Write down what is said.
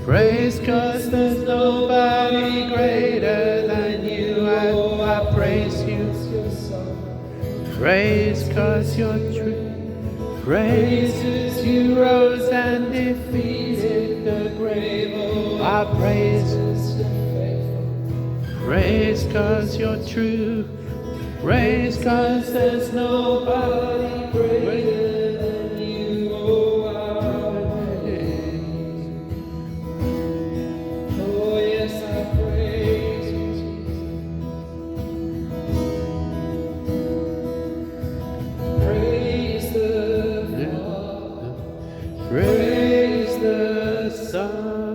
Praise 'cause there's nobody greater than you. I praise you. Praise 'cause you're true. Praise 'cause you rose and defeated the grave. I praise. Praise 'cause you're true. Praise 'cause there's nobody greater than you. Oh, I praise. Oh, yes, I praise you, Jesus. Praise the Father. Praise the Son.